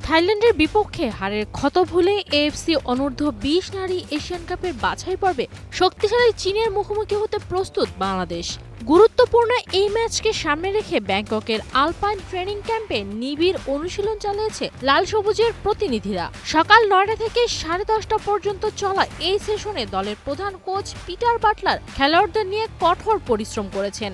থাইল্যান্ডের বিপক্ষে হারের ক্ষত ভুলে এএফসি অনূর্ধ্ব-20 নারী এশিয়ান কাপের বাছাই পর্বে শক্তিশালী চীনের মুখোমুখি হতে প্রস্তুত বাংলাদেশ। গুরুত্বপূর্ণ এই ম্যাচকে সামনে রেখে ব্যাংককের আলপাইন ট্রেনিং ক্যাম্পে নিবিড় অনুশীলন চালিয়েছে লাল সবুজের প্রতিনিধিরা। সকাল 9টা থেকে 10:30টা পর্যন্ত চলা এই সেশনে দলের প্রধান কোচ পিটার বাটলার খেলোয়াড়দের নিয়ে কঠোর পরিশ্রম করেছেন।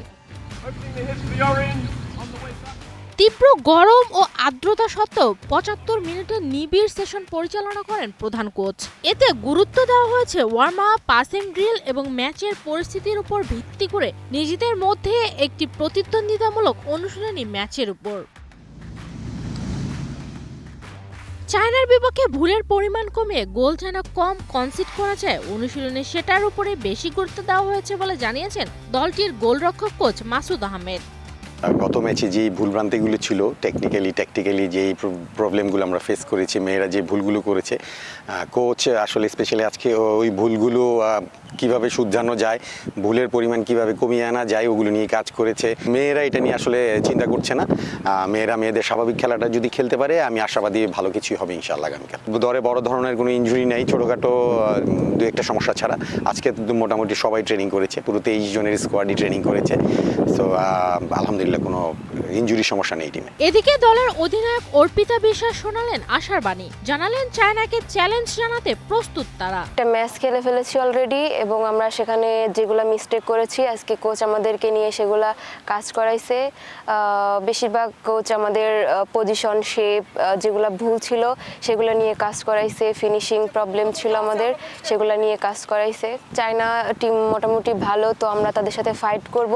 তীব্র গরম ও আর্দ্রতা সত্ত্বেও 75 মিনিটের নিবিড় সেশন পরিচালনা করেন প্রধান কোচ। এতে গুরুত্ব দেওয়া হয়েছে ওয়ার্ম আপ, পাসিং ড্রিল এবং ম্যাচের পরিস্থিতির উপর ভিত্তি করে নিজেদের মধ্যে একটি প্রতিদ্বন্দ্বিতামূলক অনুশীলনী ম্যাচের উপর। চায়নার বিপক্ষে ভুলের পরিমাণ কমিয়ে গোল যেন কম কনসিড করা যায়, অনুশীলনে সেটার উপরে বেশি গুরুত্ব দেওয়া হয়েছে বলে জানিয়েছেন দলটির গোলরক্ষক কোচ মাসুদ আহমেদ। গত ম্যাচে যেই ভুলভ্রান্তিগুলো ছিল, ট্যাকটিক্যালি যেই প্রবলেমগুলো আমরা ফেস করেছি, মেয়েরা যে ভুলগুলো করেছে, কোচ আসলে স্পেশালি আজকে ওই ভুলগুলো কিভাবে শুধরানো যায়, ভুলের পরিমাণ কিভাবে কমিয়ে আনা যায়, ওগুলো নিয়ে কাজ করেছে। মেয়েরা এটা নিয়ে আসলে চিন্তা করছে না। মেয়েদের স্বাভাবিক খেলাটা যদি খেলতে পারে, আমি আশাবাদী ভালো কিছুই হবে ইনশাআল্লাহ আগামীকাল। দলে বড় ধরনের কোনো ইনজুরি নেই, ছোটোখাটো দু একটা সমস্যা ছাড়া আজকে মোটামুটি সবাই ট্রেনিং করেছে, পুরো 23 জনের স্কোয়াডই ট্রেনিং করেছে। সো আলহামদুলিল্লাহ কোনো ইনজুরি সমস্যা নেই টিমে। এদিকে দলের অধিনায়ক অর্পিতা বিশ্বাস শোনালেন আশার বাণী, জানালেন চায়নাকে চ্যালেঞ্জ জানাতে প্রস্তুত তারা। একটা ম্যাচ খেলে ফেলেছি অলরেডি এবং আমরা সেখানে যেগুলো মিস্টেক করেছি আজকে কোচ আমাদেরকে নিয়ে সেগুলা কাজ করাইছে। বেশিরভাগ কোচ আমাদের পজিশন, শেপ যেগুলো ভুল ছিল সেগুলো নিয়ে কাজ করাইছে। ফিনিশিং প্রবলেম ছিল আমাদের, সেগুলো নিয়ে কাজ করাইছে। চায়না টিম মোটামুটি ভালো, তো আমরা তাদের সাথে ফাইট করব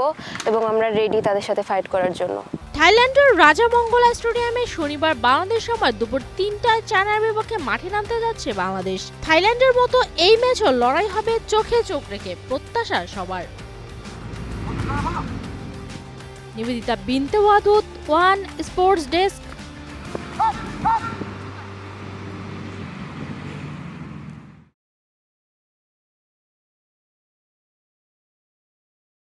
এবং আমরা রেডি তাদের সাথে ফাইট করার জন্য। থাইল্যান্ডের রাজামঙ্গলা স্টেডিয়ামে শনিবার বাংলাদেশ সময় দুপুর 3টায় চায়নার বিপক্ষে মাঠে নামতে যাচ্ছে বাংলাদেশ। থাইল্যান্ডের মতো এই ম্যাচও লড়াই হবে চোখে চোখ রেখে, প্রত্যাশা সবার। নিবেদিতা বিনতে ওয়াদুদ, ওয়ান স্পোর্টস ডেস্ক।